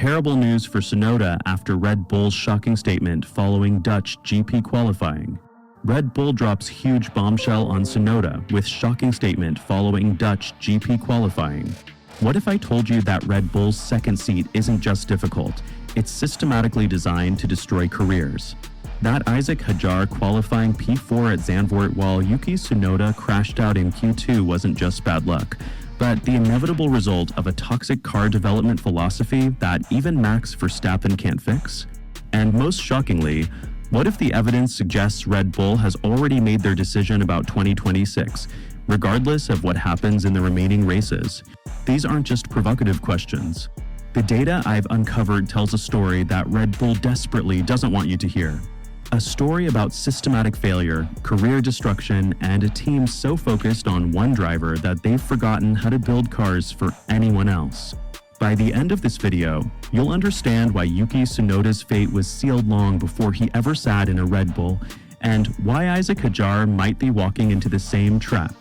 terrible news for Tsunoda after Red Bull's shocking statement following Dutch GP qualifying. Red Bull drops huge bombshell on Tsunoda with shocking statement following Dutch GP qualifying. What if I told you that Red Bull's second seat isn't just difficult, it's systematically designed to destroy careers? That Isaac Hajar qualifying P4 at Zandvoort while Yuki Tsunoda crashed out in Q2 wasn't just bad luck, but the inevitable result of a toxic car development philosophy that even Max Verstappen can't fix? And most shockingly, what if the evidence suggests Red Bull has already made their decision about 2026, regardless of what happens in the remaining races? These aren't just provocative questions. The data I've uncovered tells a story that Red Bull desperately doesn't want you to hear. A story about systematic failure, career destruction, and a team so focused on one driver that they've forgotten how to build cars for anyone else. By the end of this video, you'll understand why Yuki Tsunoda's fate was sealed long before he ever sat in a Red Bull, and why Isaac Hajar might be walking into the same trap.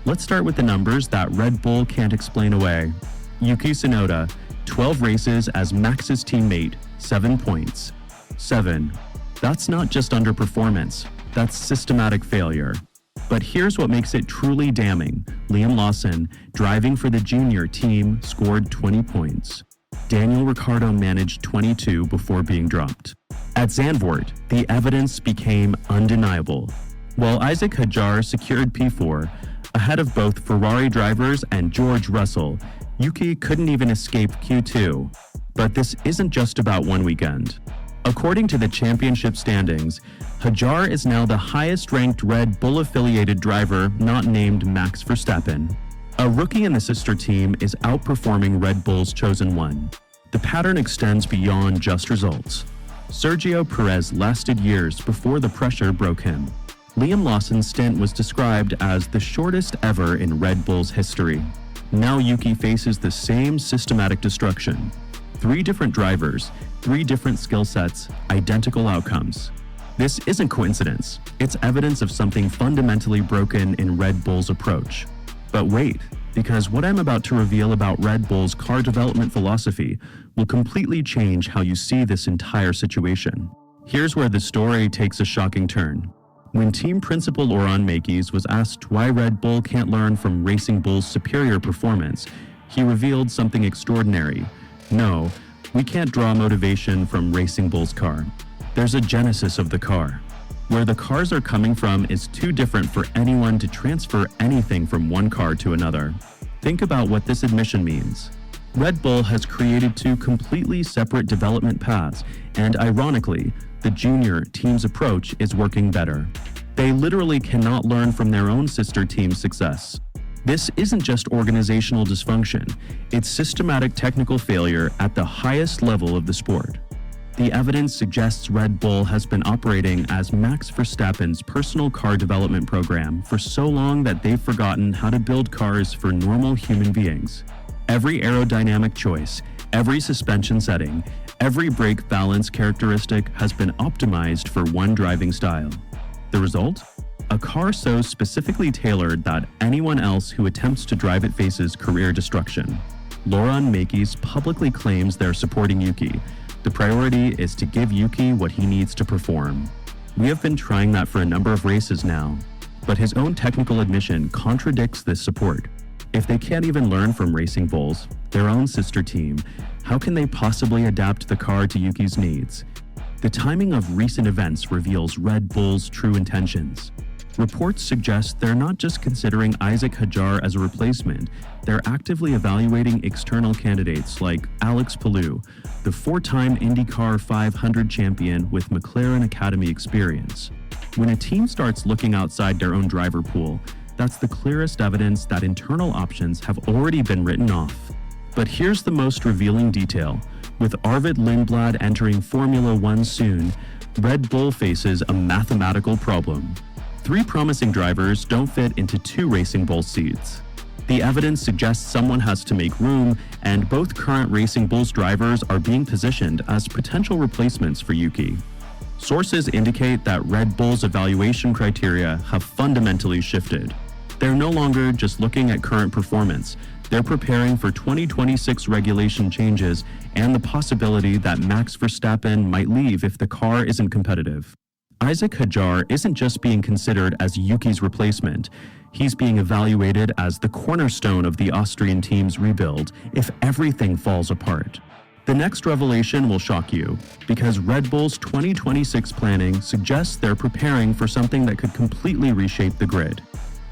Let's start with the numbers that Red Bull can't explain away. Yuki Tsunoda, 12 races as Max's teammate, 7 points. 7. That's not just underperformance, that's systematic failure. But here's what makes it truly damning. Liam Lawson, driving for the junior team, scored 20 points. Daniel Ricciardo managed 22 before being dropped. At Zandvoort, the evidence became undeniable. While Isaac Hajar secured P4, ahead of both Ferrari drivers and George Russell, Yuki couldn't even escape Q2. But this isn't just about one weekend. According to the championship standings, Hajar is now the highest-ranked Red Bull-affiliated driver not named Max Verstappen. A rookie in the sister team is outperforming Red Bull's chosen one. The pattern extends beyond just results. Sergio Perez lasted years before the pressure broke him. Liam Lawson's stint was described as the shortest ever in Red Bull's history. Now Yuki faces the same systematic destruction. 3 different drivers, 3 different skill sets, identical outcomes. This isn't coincidence. It's evidence of something fundamentally broken in Red Bull's approach. But wait, because what I'm about to reveal about Red Bull's car development philosophy will completely change how you see this entire situation. Here's where the story takes a shocking turn. When team principal Laurent Mekies was asked why Red Bull can't learn from Racing Bull's superior performance, he revealed something extraordinary. No, we can't draw motivation from Racing Bull's car. There's a genesis of the car. Where the cars are coming from is too different for anyone to transfer anything from one car to another. Think about what this admission means. Red Bull has created 2 completely separate development paths, and ironically, the junior team's approach is working better. They literally cannot learn from their own sister team's success. This isn't just organizational dysfunction, it's systematic technical failure at the highest level of the sport. The evidence suggests Red Bull has been operating as Max Verstappen's personal car development program for so long that they've forgotten how to build cars for normal human beings. Every aerodynamic choice, every suspension setting, every brake balance characteristic has been optimized for one driving style. The result? A car so specifically tailored that anyone else who attempts to drive it faces career destruction. Laurent Mekies publicly claims they're supporting Yuki. The priority is to give Yuki what he needs to perform. We have been trying that for a number of races now, but his own technical admission contradicts this support. If they can't even learn from Racing Bulls, their own sister team, how can they possibly adapt the car to Yuki's needs? The timing of recent events reveals Red Bull's true intentions. Reports suggest they're not just considering Isaac Hajar as a replacement, they're actively evaluating external candidates like Alex Palou, the 4-time IndyCar 500 champion with McLaren Academy experience. When a team starts looking outside their own driver pool, that's the clearest evidence that internal options have already been written off. But here's the most revealing detail. With Arvid Lindblad entering Formula One soon, Red Bull faces a mathematical problem. 3 promising drivers don't fit into 2 Racing Bull seats. The evidence suggests someone has to make room, and both current Racing Bulls drivers are being positioned as potential replacements for Yuki. Sources indicate that Red Bull's evaluation criteria have fundamentally shifted. They're no longer just looking at current performance, They're preparing for 2026 regulation changes and the possibility that Max Verstappen might leave if the car isn't competitive. Isaac Hajar isn't just being considered as Yuki's replacement. He's being evaluated as the cornerstone of the Austrian team's rebuild if everything falls apart. The next revelation will shock you, because Red Bull's 2026 planning suggests they're preparing for something that could completely reshape the grid.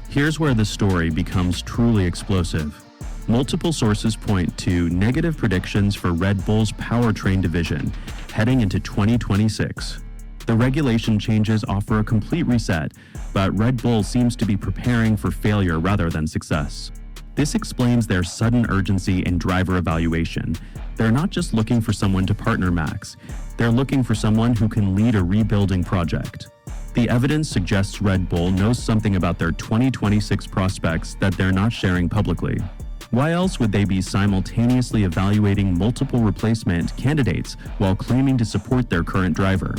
Here's where the story becomes truly explosive. Multiple sources point to negative predictions for Red Bull's powertrain division heading into 2026. The regulation changes offer a complete reset, but Red Bull seems to be preparing for failure rather than success. This explains their sudden urgency in driver evaluation. They're not just looking for someone to partner Max, they're looking for someone who can lead a rebuilding project. The evidence suggests Red Bull knows something about their 2026 prospects that they're not sharing publicly. Why else would they be simultaneously evaluating multiple replacement candidates while claiming to support their current driver?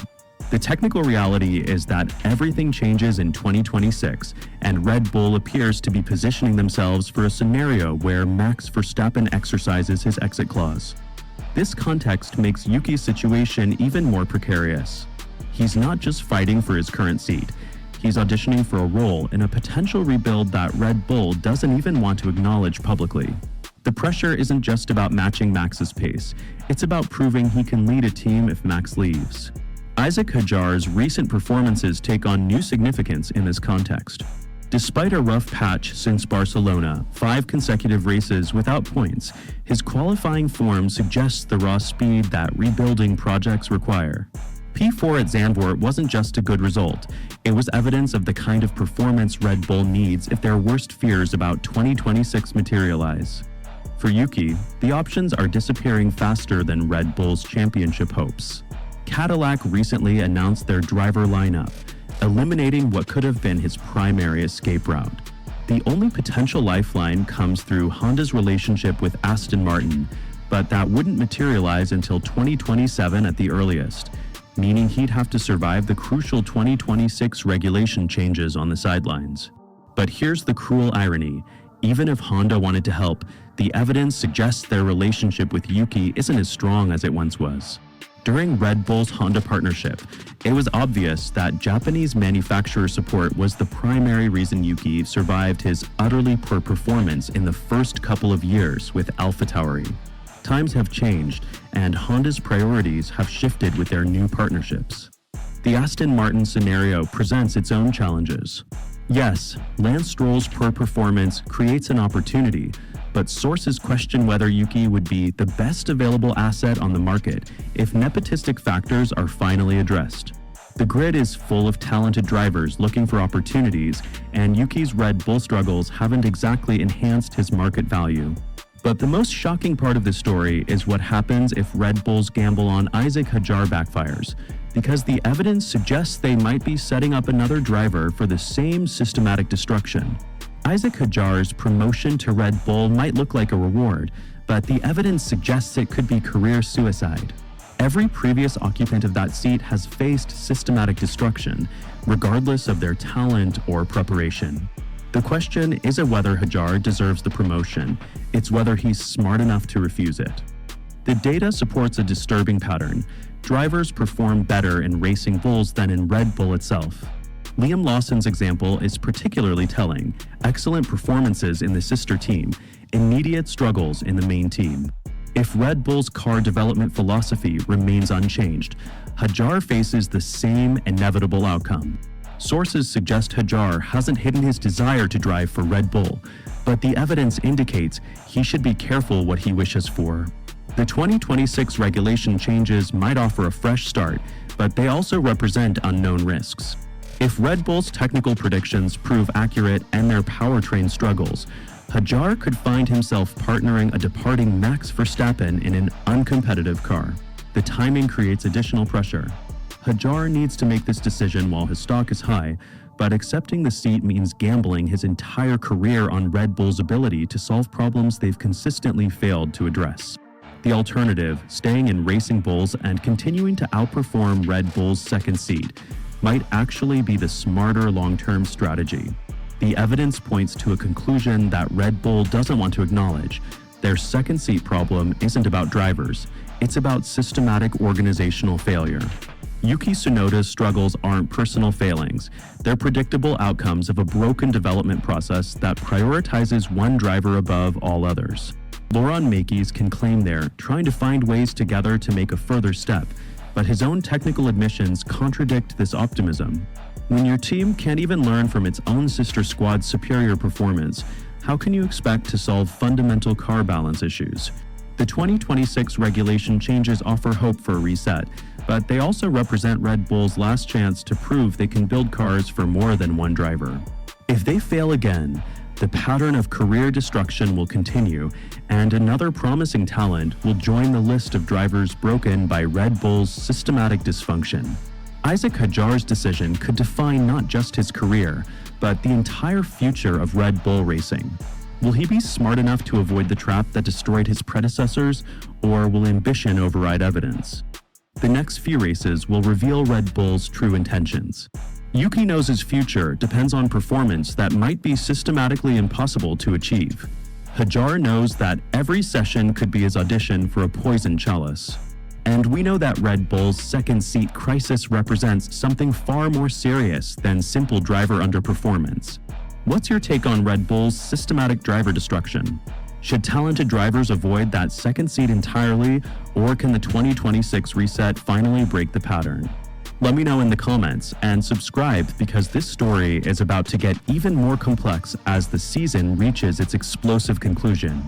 The technical reality is that everything changes in 2026, and Red Bull appears to be positioning themselves for a scenario where Max Verstappen exercises his exit clause. This context makes Yuki's situation even more precarious. He's not just fighting for his current seat, he's auditioning for a role in a potential rebuild that Red Bull doesn't even want to acknowledge publicly. The pressure isn't just about matching Max's pace, it's about proving he can lead a team if Max leaves. Isaac Hajar's recent performances take on new significance in this context. Despite a rough patch since Barcelona, 5 consecutive races without points, his qualifying form suggests the raw speed that rebuilding projects require. P4 at Zandvoort wasn't just a good result, it was evidence of the kind of performance Red Bull needs if their worst fears about 2026 materialize. For Yuki, the options are disappearing faster than Red Bull's championship hopes. Cadillac recently announced their driver lineup, eliminating what could have been his primary escape route. The only potential lifeline comes through Honda's relationship with Aston Martin, but that wouldn't materialize until 2027 at the earliest, meaning he'd have to survive the crucial 2026 regulation changes on the sidelines. But here's the cruel irony. Even if Honda wanted to help, the evidence suggests their relationship with Yuki isn't as strong as it once was. During Red Bull's Honda partnership, it was obvious that Japanese manufacturer support was the primary reason Yuki survived his utterly poor performance in the first couple of years with AlphaTauri. Times have changed, and Honda's priorities have shifted with their new partnerships. The Aston Martin scenario presents its own challenges. Yes, Lance Stroll's poor performance creates an opportunity, but sources question whether Yuki would be the best available asset on the market if nepotistic factors are finally addressed. The grid is full of talented drivers looking for opportunities, and Yuki's Red Bull struggles haven't exactly enhanced his market value. But the most shocking part of the story is what happens if Red Bull's gamble on Isaac Hajar backfires, because the evidence suggests they might be setting up another driver for the same systematic destruction. Isaac Hajar's promotion to Red Bull might look like a reward, but the evidence suggests it could be career suicide. Every previous occupant of that seat has faced systematic destruction, regardless of their talent or preparation. The question isn't whether Hajar deserves the promotion, it's whether he's smart enough to refuse it. The data supports a disturbing pattern. Drivers perform better in racing bulls than in Red Bull itself. Liam Lawson's example is particularly telling. Excellent performances in the sister team, immediate struggles in the main team. If Red Bull's car development philosophy remains unchanged, Hajar faces the same inevitable outcome. Sources suggest Hajar hasn't hidden his desire to drive for Red Bull, but the evidence indicates he should be careful what he wishes for. The 2026 regulation changes might offer a fresh start, but they also represent unknown risks. If Red Bull's technical predictions prove accurate and their powertrain struggles, Hajar could find himself partnering a departing Max Verstappen in an uncompetitive car. The timing creates additional pressure. Hajar needs to make this decision while his stock is high, but accepting the seat means gambling his entire career on Red Bull's ability to solve problems they've consistently failed to address. The alternative, staying in racing bulls and continuing to outperform Red Bull's second seat, might actually be the smarter long-term strategy. The evidence points to a conclusion that Red Bull doesn't want to acknowledge. Their second seat problem isn't about drivers, it's about systematic organizational failure. Yuki Tsunoda's struggles aren't personal failings, they're predictable outcomes of a broken development process that prioritizes one driver above all others. Laurent Mekies can claim they're trying to find ways together to make a further step, but his own technical admissions contradict this optimism. When your team can't even learn from its own sister squad's superior performance, how can you expect to solve fundamental car balance issues? The 2026 regulation changes offer hope for a reset, but they also represent Red Bull's last chance to prove they can build cars for more than one driver. If they fail again, the pattern of career destruction will continue, and another promising talent will join the list of drivers broken by Red Bull's systematic dysfunction. Isaac Hajar's decision could define not just his career, but the entire future of Red Bull racing. Will he be smart enough to avoid the trap that destroyed his predecessors, or will ambition override evidence? The next few races will reveal Red Bull's true intentions. Yuki knows his future depends on performance that might be systematically impossible to achieve. Hajar knows that every session could be his audition for a poison chalice. And we know that Red Bull's second seat crisis represents something far more serious than simple driver underperformance. What's your take on Red Bull's systematic driver destruction? Should talented drivers avoid that second seat entirely, or can the 2026 reset finally break the pattern? Let me know in the comments and subscribe because this story is about to get even more complex as the season reaches its explosive conclusion.